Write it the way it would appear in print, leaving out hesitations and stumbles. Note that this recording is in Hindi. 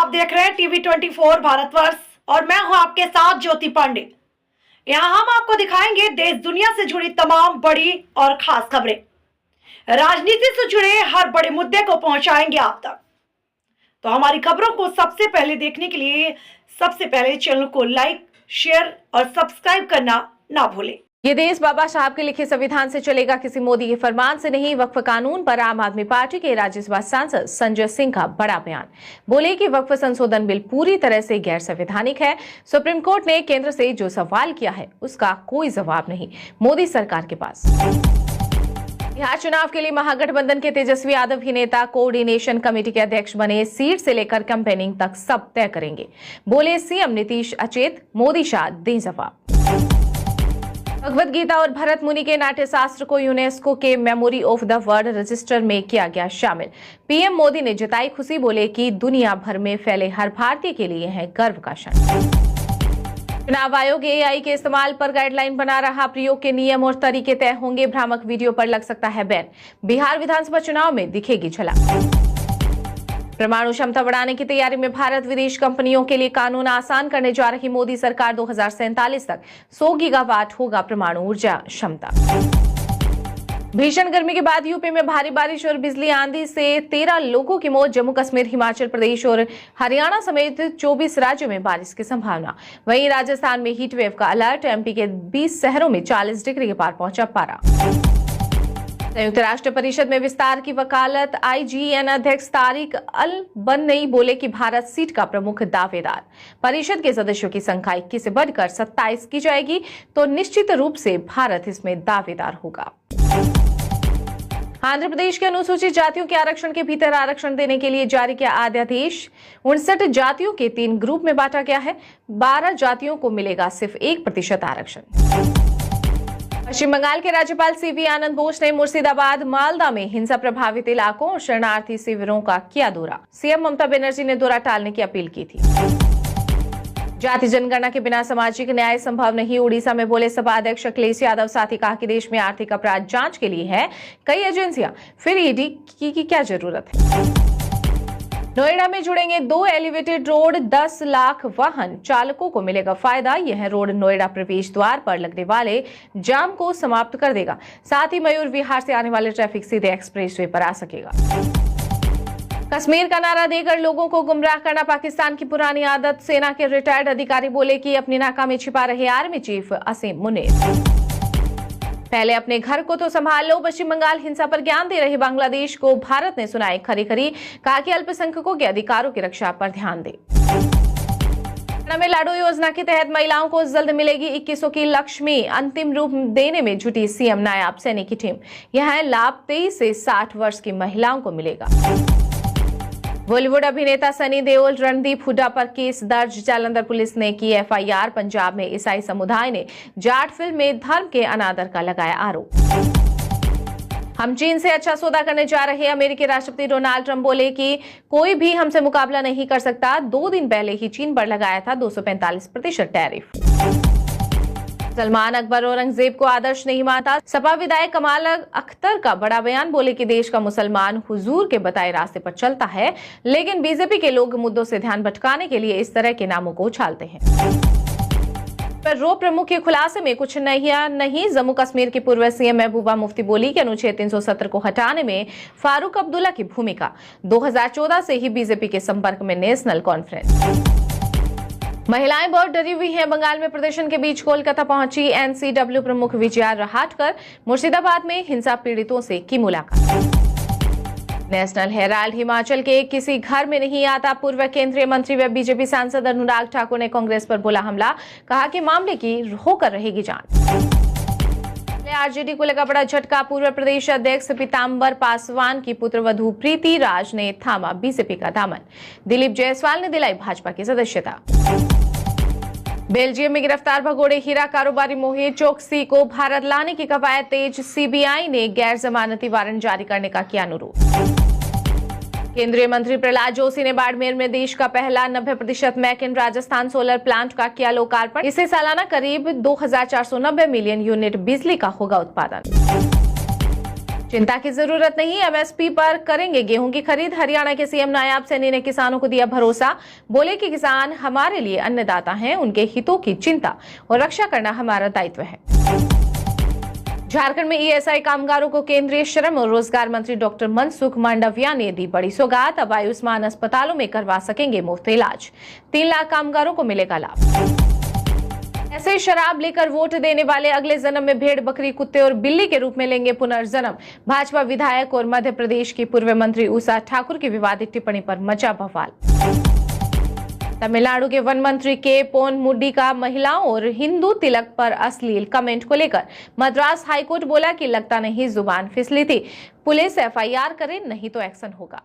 आप देख रहे हैं टीवी 24 भारतवर्ष और मैं हूं आपके साथ ज्योति पांडे। यहां हम आपको दिखाएंगे देश दुनिया से जुड़ी तमाम बड़ी और खास खबरें। राजनीति से जुड़े हर बड़े मुद्दे को पहुंचाएंगे आप तक। तो हमारी खबरों को सबसे पहले देखने के लिए सबसे पहले चैनल को लाइक, शेयर और सब्सक्राइब करना ना भूलें। ये देश बाबा साहब के लिखे संविधान से चलेगा, किसी मोदी के फरमान से नहीं। वक्फ कानून पर आम आदमी पार्टी के राज्यसभा सांसद संजय सिंह का बड़ा बयान। बोले कि वक्फ संशोधन बिल पूरी तरह से गैर संवैधानिक है। सुप्रीम कोर्ट ने केंद्र से जो सवाल किया है उसका कोई जवाब नहीं मोदी सरकार के पास। बिहार चुनाव के लिए महागठबंधन के तेजस्वी यादव ही नेता कोऑर्डिनेशन कमेटी के अध्यक्ष बने। सीट से लेकर कैंपेनिंग तक सब तय करेंगे। बोले सीएम नीतीश अचेत, मोदी शाह दें जवाब। भगवद गीता और भरत मुनि के नाट्य शास्त्र को यूनेस्को के memory of the world register में किया गया शामिल। पीएम मोदी ने जताई खुशी। बोले कि दुनिया भर में फैले हर भारतीय के लिए है गर्व का क्षण। चुनाव आयोग एआई के इस्तेमाल पर गाइडलाइन बना रहा। प्रयोग के नियम और तरीके तय होंगे। भ्रामक वीडियो पर लग सकता है बैन। बिहार विधानसभा चुनाव में दिखेगी झलक। परमाणु क्षमता बढ़ाने की तैयारी में भारत। विदेश कंपनियों के लिए कानून आसान करने जा रही मोदी सरकार। 2047 तक 100 गीगावाट होगा परमाणु ऊर्जा क्षमता। भीषण गर्मी के बाद यूपी में भारी बारिश और बिजली आंधी से 13 लोगों की मौत। जम्मू कश्मीर, हिमाचल प्रदेश और हरियाणा समेत 24 राज्यों में बारिश की संभावना। वहीं राजस्थान में हीट वेव का अलर्ट। एमपी के 20 शहरों में 40 डिग्री के पार पहुंचा पारा। संयुक्त राष्ट्र परिषद में विस्तार की वकालत। आईजीएन अध्यक्ष तारिक अल बनई बोले कि भारत सीट का प्रमुख दावेदार। परिषद के सदस्यों की संख्या 21 से बढ़कर 27 की जाएगी तो निश्चित रूप से भारत इसमें दावेदार होगा। आंध्र प्रदेश के अनुसूचित जातियों के आरक्षण के भीतर आरक्षण देने के लिए जारी किया अध्यादेश। 59 जातियों के 3 ग्रुप में बांटा गया है। 12 जातियों को मिलेगा सिर्फ 1% आरक्षण। पश्चिम बंगाल के राज्यपाल सीवी आनंद बोस ने मुर्शिदाबाद, मालदा में हिंसा प्रभावित इलाकों और शरणार्थी शिविरों का किया दौरा। सीएम ममता बनर्जी ने दौरा टालने की अपील की थी। जाति जनगणना के बिना सामाजिक न्याय संभव नहीं। उड़ीसा में बोले सपा अध्यक्ष अखिलेश यादव। साथ ही कहा कि देश में आर्थिक अपराध जांच के लिए है कई एजेंसियां, फिर ईडी की क्या जरूरत है। नोएडा में जुड़ेंगे 2 एलिवेटेड रोड। 10 लाख वाहन चालकों को मिलेगा फायदा। यह रोड नोएडा प्रवेश द्वार पर लगने वाले जाम को समाप्त कर देगा। साथ ही मयूर विहार से आने वाले ट्रैफिक सीधे एक्सप्रेसवे पर आ सकेगा। कश्मीर का नारा देकर लोगों को गुमराह करना पाकिस्तान की पुरानी आदत। सेना के रिटायर्ड अधिकारी बोले कि अपनी नाकामी छिपा रहे आर्मी चीफ असीम मुनीर। पहले अपने घर को तो संभाल लो। पश्चिम बंगाल हिंसा पर ज्ञान दे रहे बांग्लादेश को भारत ने सुनाई खरी खरी। कहा कि अल्पसंख्यकों के अधिकारों की रक्षा पर ध्यान दे। में लाडो योजना के तहत महिलाओं को जल्द मिलेगी 2100 की लक्ष्मी। अंतिम रूप देने में जुटी सीएम नायब सैनिक की टीम। यह लाभ 23 से 60 वर्ष की महिलाओं को मिलेगा। बॉलीवुड अभिनेता सनी देओल, रणदीप हुड्डा पर केस दर्ज। जालंधर पुलिस ने की एफआईआर। पंजाब में ईसाई समुदाय ने जाट फिल्म में धर्म के अनादर का लगाया आरोप। हम चीन से अच्छा सौदा करने जा रहे हैं। अमेरिकी राष्ट्रपति डोनाल्ड ट्रंप बोले कि कोई भी हमसे मुकाबला नहीं कर सकता। 2 दिन पहले ही चीन पर लगाया था 245% टैरिफ। सलमान अकबर औरंगजेब को आदर्श नहीं मानता। सपा विधायक कमाल अख्तर का बड़ा बयान। बोले कि देश का मुसलमान हुजूर के बताए रास्ते पर चलता है, लेकिन बीजेपी के लोग मुद्दों से ध्यान भटकाने के लिए इस तरह के नामों को उछालते हैं। पर रो प्रमुख के खुलासे में कुछ नहीं। जम्मू कश्मीर की पूर्व सीएम महबूबा मुफ्ती बोली कि अनुच्छेद 370 को हटाने में फारूक अब्दुल्ला की भूमिका। 2014 से ही बीजेपी के संपर्क में नेशनल कॉन्फ्रेंस। महिलाएं बहुत डरी हुई हैं। बंगाल में प्रदर्शन के बीच कोलकाता पहुंची एनसीडब्ल्यू प्रमुख विजया रहाटकर। मुर्शिदाबाद में हिंसा पीड़ितों से की मुलाकात। नेशनल हेराल्ड, हिमाचल के किसी घर में नहीं आता। पूर्व केंद्रीय मंत्री व बीजेपी सांसद अनुराग ठाकुर ने कांग्रेस पर बोला हमला। कहा कि मामले की होकर रहेगी जांच। आरजेडी को लगा बड़ा झटका। पूर्व प्रदेश अध्यक्ष पीतांबर पासवान की पुत्रवधू प्रीति राज ने थामा बीजेपी का दामन। दिलीप जायसवाल ने दिलाई भाजपा की सदस्यता। बेल्जियम में गिरफ्तार भगोड़े हीरा कारोबारी मोहित चोकसी को भारत लाने की कवायद तेज। सीबीआई ने गैर जमानती वारंट जारी करने का किया अनुरोध। केंद्रीय मंत्री प्रहलाद जोशी ने बाड़मेर में देश का पहला 90% make in Rajasthan solar plant का किया लोकार्पण। इससे सालाना करीब 2490 मिलियन यूनिट बिजली का होगा उत्पादन। चिंता की जरूरत नहीं, एमएसपी पर करेंगे गेहूं की खरीद। हरियाणा के सीएम नायब सैनी ने किसानों को दिया भरोसा। बोले कि किसान हमारे लिए अन्नदाता हैं, उनके हितों की चिंता और रक्षा करना हमारा दायित्व है। झारखंड में ईएसआई कामगारों को केंद्रीय श्रम और रोजगार मंत्री डॉक्टर मनसुख मांडविया ने दी बड़ी सौगात। अब आयुष्मान अस्पतालों में करवा सकेंगे मुफ्त इलाज। 3 लाख कामगारों को मिलेगा लाभ। ऐसे शराब लेकर वोट देने वाले अगले जन्म में भेड़, बकरी, कुत्ते और बिल्ली के रूप में लेंगे पुनर्जन्म। भाजपा विधायक और मध्य प्रदेश की पूर्व मंत्री उषा ठाकुर की विवादित टिप्पणी पर मचा बवाल। तमिलनाडु के वन मंत्री के पोन मुड्डी का महिलाओं और हिंदू तिलक पर अश्लील कमेंट को लेकर मद्रास हाईकोर्ट बोला कि लगता नहीं जुबान फिसली थी, पुलिस एफआईआर करे नहीं तो एक्शन होगा।